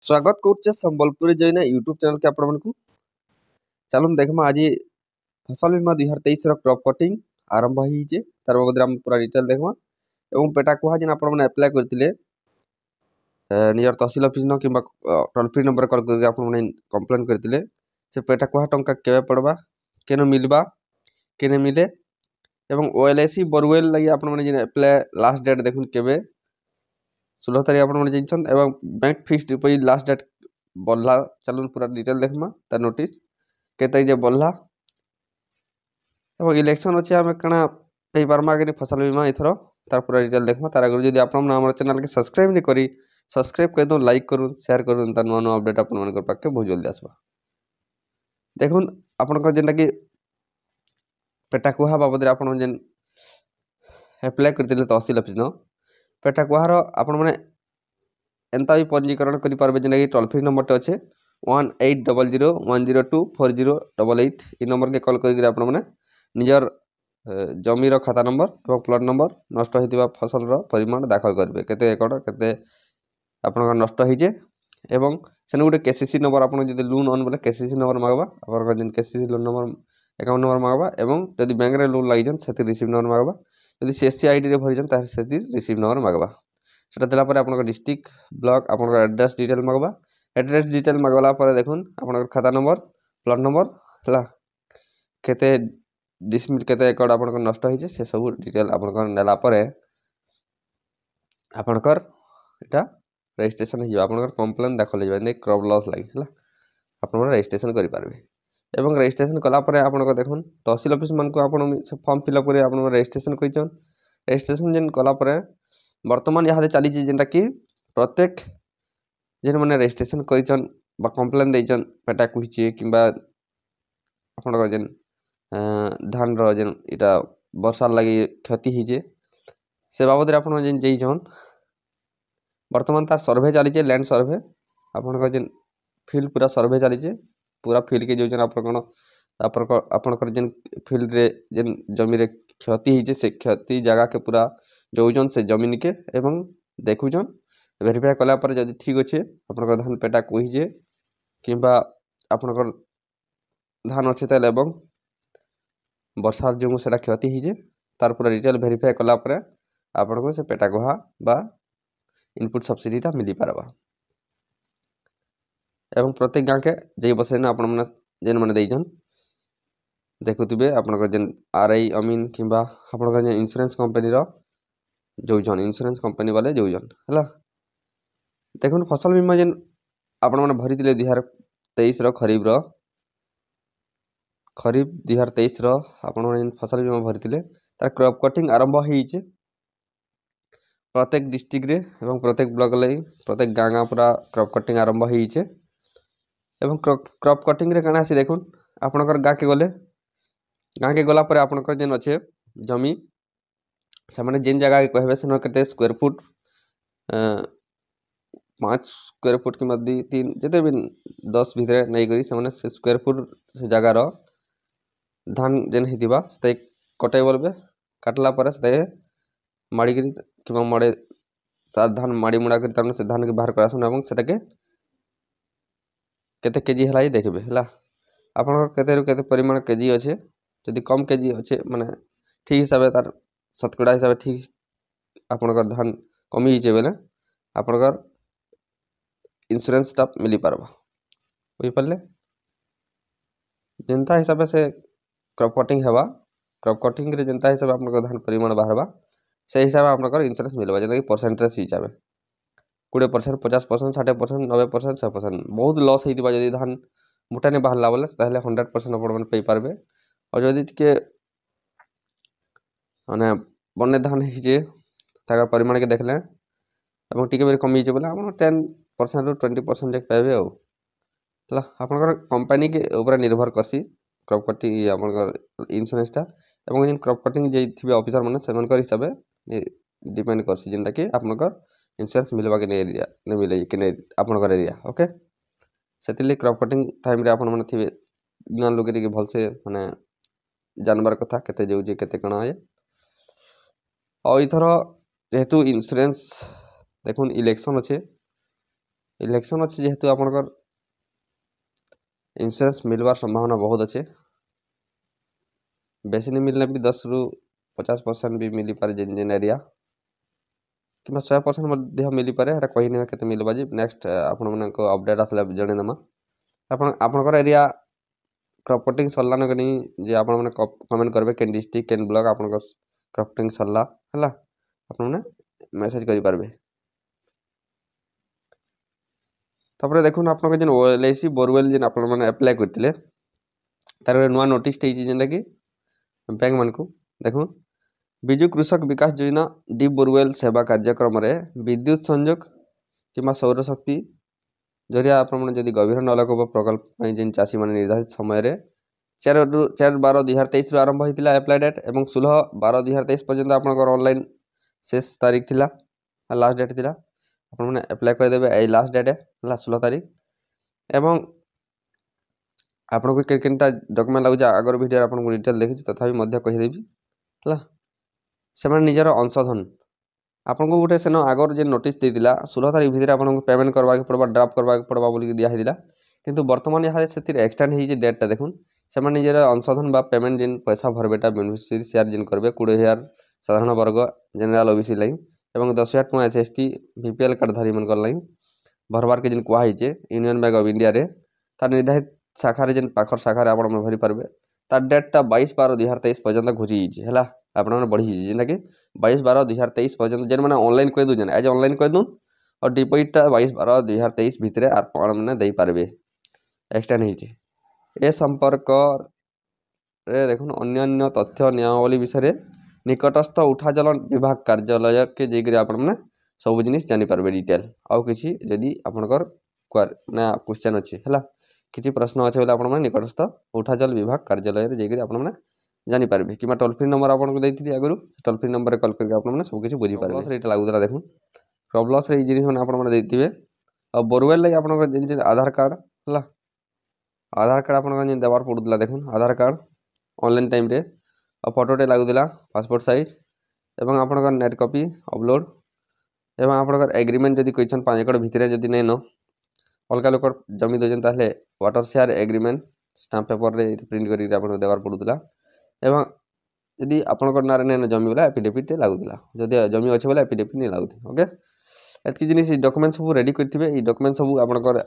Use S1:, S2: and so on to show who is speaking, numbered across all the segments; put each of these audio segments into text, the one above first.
S1: स्वागत करुचे Sambalpur Jain YouTube channel के आपण मानकु चलून देखमा आज फसल बीमा 2023 रो क्रॉप कटिंग आरंभ होईचे तार बाबद हम पूरा डिटेल देखमा एवं पेटा कुहा जिन आपण माने अप्लाई करथिले नियर तहसील ऑफिस न किबा टोल फ्री नंबर कॉल करके आपण माने कंप्लेन करथिले से पेटा कुहा टंका केबे पड़बा केनो मिलबा केने मिले एवं ओएलआईसी बोरवेल लगी आपण माने जिन अप्लाई लास्ट डेट देखुन केबे 16 तारीख आपण माने जइछन एवं bank fixed deposit last date बढ़ला चलून पूरा डिटेल देखमा तार नोटिस केते जे बढ़ला एवं इलेक्शन अछि हमें कणा पे परमा के फसल बीमा इथरो तार पूरा डिटेल देखमा तार अगर जदी आपण हमर चैनल के सब्सक्राइब नहीं करी सब्सक्राइब कर दो लाइक करूँ शेयर करूँ तार नुआ नुआ अपडेट आपण मन पाके बहुत जल्दी आसबा देखुन आपण को जेंटा कि पेटा कुहा बाबद आपण जेन अप्लाई करथिले तहसील ऑफिस न पेटा कुहार आपण माने एंता भी पंजीकरण करि पारबे जेना कि टोल फ्री नंबर टे अछि 1800100408 इ नंबर के कॉल करि आपण माने निजर जमीर खाता नंबर एवं प्लॉट नंबर नष्ट होइतिबा फसल रो परिमाण दाखल करबे केते एकड़ केते आपण नष्ट होइजे एवं सेन गुटे केसीसी नंबर आपण जदि लोन ऑन बोले केसीसी नंबर मागबा आपण जेन KCC loan number account number मागबा एवं जदि बैंक रे लोन लागि जन सेति रिसीव नंबर मागबा यदि सीएससी आईडी रे भरि जन तार सेति रिसीव नंबर मागबा सेटा देला परे आपण डिस्ट्रिक्ट ब्लॉक आपण एड्रेस डिटेल मागबा एड्रेस डिटेल मागला परे देखुन आपण खाता नंबर प्लॉट नंबर हला केते डिसमिल केते एकड़ आपण नष्ट होइছে से सब डिटेल आपण नेला परे आपण एटा रजिस्ट्रेशन हो आपण कंप्लेन दाखल हो नै क्रॉप लॉस लागि हला आपण रजिस्ट्रेशन करि पारबे एवं रजिस्ट्रेशन कला परे आपण देखुन तहसील ऑफिस मन को आपण फॉर्म फिलअप करे आपण रजिस्ट्रेशन कइचन रजिस्ट्रेशन जेन कला परे वर्तमान यहाँ चली जेनटा कि प्रत्येक जेन मैंने रजिस्ट्रेशन करिचन बा कंप्लेन देचन पेटा कुहिचे किंबा आपण जेन धान रो जेन इटा वर्षा लगी क्षति हिजे से बाबद रे आपण जेन जेइछन वर्तमान तार सर्वे चली लैंड सर्वे आपण जेन फील्ड पूरा सर्वे चली पूरा फील्ड के जोजन आपण जेन फील्ड रे जेन जमी रे क्षति हिजे से क्षति जगह के पूरा जोजन से जमीन के एवं देखुजन वेरीफाई कला पर जदि ठीक अच्छे आपण धान पेटा कहीजे किंबा आपण धान अच्छे तेल एवं वर्षा जो से क्षति होजे तार पूरा डिटेल वेरीफाई कला पर आपण को से पेटा गुहा बा इनपुट सब्सिडीटा मिली पारबा एवं प्रत्येक गाँ के जे बसे आपण माने जेन माने देइजन देखुथिबे आपण जेन आरआई अमीन किंबा आपण इंश्योरेंस कंपनी रो जोजन इंश्योरेंस कंपनी वाले जोजन हला देखुन फसल बीमा जेन आपण माने भरी दिले 2023 रो खरीफ 2023 रो आपण माने फसल बीमा भरी दिले तार क्रॉप कटिंग आरंभ होईचे प्रत्येक डिस्ट्रिक्ट रे एवं प्रत्येक ब्लॉक लई प्रत्येक गांगा पूरा क्रॉप कटिंग आरंभ होईचे एवं क्रॉप कटिंग रे काना से देखुन आपण गाँ के गला पर आपण जेन अच्छे जमी से माने जेन जगह के कहबे से केते स्क्वायर फुट 5 स्क्वायर फुट कि 2-3 जते भी 10 भितर नहीं करी से स्क्वायर फुट से जगह रो धान जेन हितिबा से कटे बोलबे काटला पर से माड़ी करी कि मड़े धान माड़ी मुड़ा करी तार से धान के बाहर करासन एवं सेटा के केते केजी हलाई देखबे हला आपण केते रु केते परिमाण केजी अच्छे जदि कम केजी अच्छे माने ठीक हिसाब तार शतकड़ा हिसाब ठीक आपण धान कमी हिचे बेले आपण इंश्योरेंस टा मिली पारबा बुझी पारले जनता हिसाब से क्रॉप कटिंग हेबा क्रॉप कटिंग रे जनता हिसाब आपण धान परिमाण बाहरबा से हिसाब आपण इंश्योरेंस मिलबा जेना कि परसेंटेज हिसाब 20% 50% 60% 90% 100% बहुत लॉस होइतिबा जदि धान मोटा ने बाहरला बोले ताहले 100% आपण मन पे पारबे और जदि टिके माने बन्ने धान हिजे ताकर परिमाण के देखले एवं टिके बेर कमी हिजे बोले आपण 10% रो 20% एक पाबे आ हला आपण कंपनी के ऊपर निर्भर करसी क्रॉप कटिंग आपण इंश्योरेंस टा एवं जेन क्रॉप कटिंग जे थिबे ऑफिसर माने सेमन कर हिसाब डिपेंड करसी जेनटा कि आपण इंश्योरेंस मिलबा के एरिया ने मिले कि आपण एरिया ओके सेतिले क्रॉप कटिंग टाइम रे आपण माने थिबे ज्ञान लोग के भल से माने जानवर कथा केते जाउजे केते कणा है और इथर जेहेतु इंश्योरेंस देखुन इलेक्शन अच्छे इलेक्शन अच्छे जेहेतु आपनकर इंश्योरेंस मिलवार संभावना बहुत अच्छे बेसी नहीं मिलने भी 10 रु 50% भी मिली पारे जेन एरिया कि 100% मिली पारे हेटा कहि नै केते मिलबा जी नेक्स्ट आपण मानको अपडेट आसला जणे दमा आपनकर एरिया क्रॉपकटिंग सरला न कनी जे आपण माने कमेंट करबे केन डिस्ट्रिक्ट केन ब्लॉक आपनकर क्रॉपकटिंग सरला हला आपण माने मेसेज करि पारबे तापर देखुन आपन जेन एलआईसी बोरवेल जेन आपण माने अप्लाई करथिले तार नुआ नोटिस टे जेनटा कि बैंक मानकू देखो विजु कृषक विकास योजना डीप बोरवेल सेवा कार्यक्रम रे विद्युत संयोग कि सौर शक्ति जरिया आपण जदि गभीर नलकूप प्रकल्प जेन चाषी मैंने निर्धारित समय 4/12/2023 आरंभ होता एप्लाई डेट और 16/12/2023 पर्यंत आप ऑनलाइन शेष तारीख थिला लास्ट डेट थिला आपने एप्लाई करदे ए लास्ट डेट है 16 तारीख एवं आपको केनटा डॉक्यूमेंट लगुच आगर वीडियो आपको डिटेल देखी तथापि कहीदेवी है से निजर अंशधन आपको गोटे सेन आगर जो नोटिस देता 16 तारीख भितर आपको पेमेंट करवा पड़वा ड्राफ्ट करवा पड़वा बोलिक दिखाई किंतु बर्तमान यहाँ से एक्सटेंड हो डेटा देखुन से निजर अंशधन बा पेमेंट जिन पैसा भरबेटा बेनिफिशियरी शेयर जिन करबे 20,000 साधारण वर्ग जेनेराल ओबीसी लाइन और 10,000 टका एसएसटी बीपीएल कार्डधारी मन लाइन भरबार के जिन कहुई यूनियन बैंक ऑफ इंडिया रे तार निर्धारित शाखा जेन पाखर शाखा आप भरी पारे तार डेटा 22/12/2023 पर्यंत घुरी है आपने बढ़ी जेनटा कि 22/12/2023 पर्यंत जेन मैंने ऑनलाइन कह दून एज ऑनलाइन कह दून और डिपोजिटा 22/12/2023 भितर आपने दे पारे एक्सटेंड हो ए संपर्क रे देखुन अन्य तथ्य नियमावली विषय निकटस्थ उठाजल विभाग कार्यालय के जाकर आपने सब जिनिस जानीपारे डिटेल आउ कि जदि आपंकर ना क्वेश्चन अच्छे है किसी प्रश्न अच्छे बोले आप निकटस्थ उठाजल विभाग कार्यालय जाकर आपने जानीपारे कि टोल फ्री नंबर आपको देती आगु टोल फ्री नंबर कल करके आपने सबकि बुझीपारे ये लगुला देखुन प्रॉब्लम्स ये जिन मैंने आपते और बोरवेल लगे आप आधार कार्ड है आधार कार्ड आपन देवार पड़ूला देखुन आधार कार्ड ऑनलाइन टाइम रे और फोटोटे लगुला पासपोर्ट साइज एवं आपनकर नेट कॉपी अपलोड एवं आपनकर एग्रीमेंट जदि क्वेश्चन 5 एकड़ भितर जदि नहीं न अलग लोक जमी दौन ताले water share agreement stamp paper रे प्रिंट करके आपन देवार पड़ूला एवं यदि आपनकर नारे नहीं जमी बोला एफिडेविट लगुला जदि जमी अच्छे बोले एफिडेविट नहीं लगुथे ओके एतकी जिनिस डॉक्यूमेंट सब रेडी करथिबे ई डॉक्यूमेंट सब आपनकर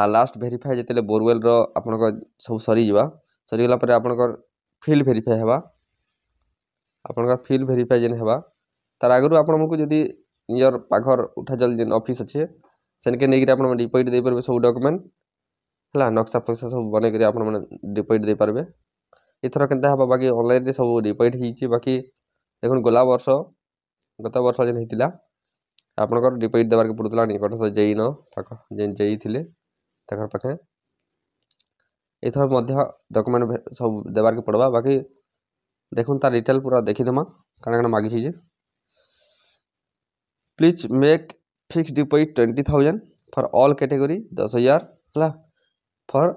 S1: लास्ट वेरीफाई जिते बोरवेल आपनकर सब सरीगला पर आपनकर फील्ड वेरीफाई हेबा आपनकर फील्ड वेरीफाई जेन हेबा तार आगु आपको जदि निजर पाखर उठा जल जेन ऑफिस अच्छे सेनके नहीं आप डिपोजिट दे पारे सब डॉक्यूमेंट है नक्शा फक्सा सब बनई आप डिपोजिट दे पारे इथर के बाकी ऑनलाइन सब डिपोजिट हो बाकी देखो गला वर्ष गत वर्ष जेन होता आपनकर डिपोजिट देवार के पड़ूला निकटस्थ जेई न पाख जेन जेई थिले तकर पाखे इथर डॉक्यूमेंट सब देवार के पड़वा बाकी देखुन तार डिटेल पूरा देखीदेमा काण मागी please make fix deposit 20,000 for all category 10,000 है फॉर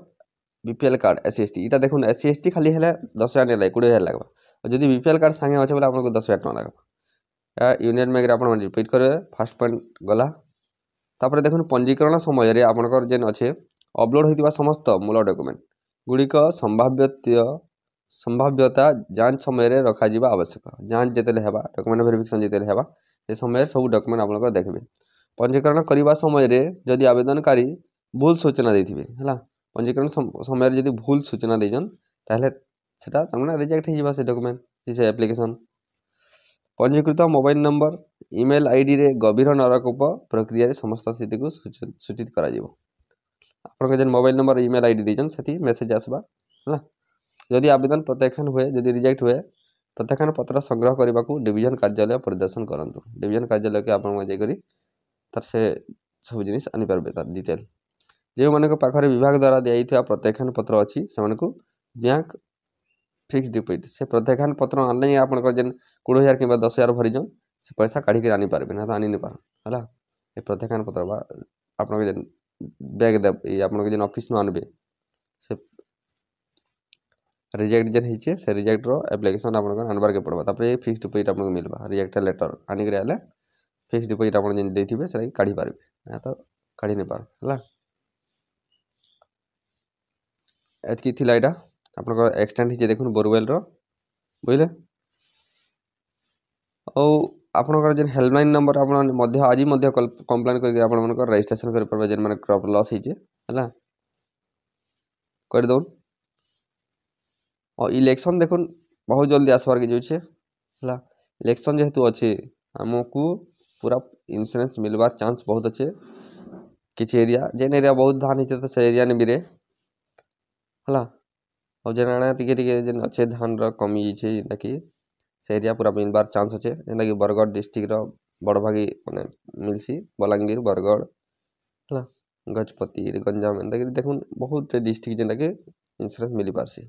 S1: बीपीएल कार्ड एससी इटा देखुन एससी खाली है 10,000 नहीं लगे 20,000 लगवा और जब बीपीएल कार्ड सांगे अच्छे बोले आपको 10,000 टका लगवा यूनियन बैंक आप डिपोजिट करेंगे फास्ट पॉइंट गला तापर देखुन पंजीकरण समय आपनकर जेन अच्छे अपलोड होता समस्त मूल डॉक्यूमेंट गुड़िक संभाव्यता जांच समय रखा आवश्यक जांच जिते हेबा डॉक्यूमेंट वेरिफिकेशन जिते हेबा से समय सब डॉक्यूमेंट आप देखिए पंजीकरण करने समय जदि आवेदनकारी भूल सूचना देथिबे है पंजीकरण समय जदि भूल सूचना देजन ताहले सेटा रिजेक्ट हो से डॉक्यूमेंट से एप्लिकेशन पंजीकृत मोबाइल नंबर ईमेल आईडी रे गभीर नलकूप प्रक्रिया समस्त स्थिति को सूचित करा आपन जेन मोबाइल नंबर ईमेल आईडी देजन से मेसेज आसबा है जदि आवेदन प्रत्याख्यान हुए जदि रिजेक्ट हुए प्रत्याख्यान पत्र संग्रह करने को डिवीजन कार्यालय परिदर्शन करूँ डिवीजन कार्यालय के आप तार से सब जिनिस आनी पारबे तार डिटेल जो मानक पाखरे विभाग द्वारा दिया प्रत्याख्यान पत्र अच्छी से बैंक फिक्स डिपोजिट से प्रत्याख्यान पत्र आनले आपन जेन 20,000 कि 10,000 भरीजन से पैसा काढ़ी आनी पारबे ना तो आनी नहीं पार है ये प्रत्याख्यान पत्र बा आप बैंक दे आप ऑफिस में आनबे से रिजेक्ट जेन होचे से रिजेक्ट रो एप्लिकेशन आप आनबार के पड़वा तापर फिक्स डिपोजिट आपको मिलवा रिजेक्ट लेटर आनिक फिक्स डिपोजिट आप देते से काढ़ी पारे तो କାଢ଼ି ନେଇ ପାର ହେଲା। ଏତିକି ଥିଲା ଏଇଟା ଆପଣଙ୍କର ଏକ୍ସଟେଣ୍ଡ ହେଇଛି ଦେଖୁନ୍ ବୋରୱେଲ୍ର ବୁଝିଲେ। ଆଉ ଆପଣଙ୍କର ଯେନ୍ ହେଲ୍ପଲାଇନ୍ ନମ୍ବର ଆପଣ ମଧ୍ୟ ଆଜି ମଧ୍ୟ କମ୍ପ୍ଲେନ୍ କରିକି ଆପଣମାନଙ୍କର ରେଜିଷ୍ଟ୍ରେସନ୍ କରିପାରିବେ ଯେନ୍ମାନେ କ୍ରପ୍ ଲସ୍ ହେଇଛେ ହେଲା କରିଦଉନ୍। ଆଉ ଇଲେକ୍ସନ୍ ଦେଖୁନ୍ ବହୁତ ଜଲ୍ଦି ଆସବାର୍କେ ଯାଉଛେ ହେଲା। ଇଲେକ୍ସନ୍ ଯେହେତୁ ଅଛେ ଆମକୁ ପୁରା ଇନ୍ସୁରାନ୍ସ ମିଲବାର୍ ଚାନ୍ସ ବହୁତ ଅଛେ। କିଛି ଏରିଆ ଯେନ୍ ଏରିଆ ବହୁତ ଧାନ ହେଇଛେ ତ ସେ ଏରିଆ ନିବିରେ ହେଲା। ଆଉ ଯେନ୍ ଆଡ଼େ ଟିକେ ଟିକେ ଯେନ୍ ଅଛେ ଧାନର କମି ଯାଇଛେ ଯେନ୍ଟାକି ସେ ଏରିଆ ପୁରା ମିଲବାର୍ ଚାନ୍ସ ଅଛେ ଯେନ୍ଟାକି ବରଗଡ଼ ଡିଷ୍ଟ୍ରିକ୍ଟର ବଡ଼ଭାଗି ମାନେ ମିଲ୍ସି ବଲାଙ୍ଗୀର ବରଗଡ଼ ହେଲା ଗଜପତି ଗଞ୍ଜାମ ଏନ୍ତାକରି ଦେଖୁନ୍ ବହୁତ ଡିଷ୍ଟ୍ରିକ୍ଟ ଯେନ୍ଟାକି ଇନ୍ସୁରାନ୍ସ ମିଲିପାର୍ସି।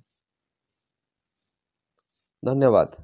S1: ଧନ୍ୟବାଦ।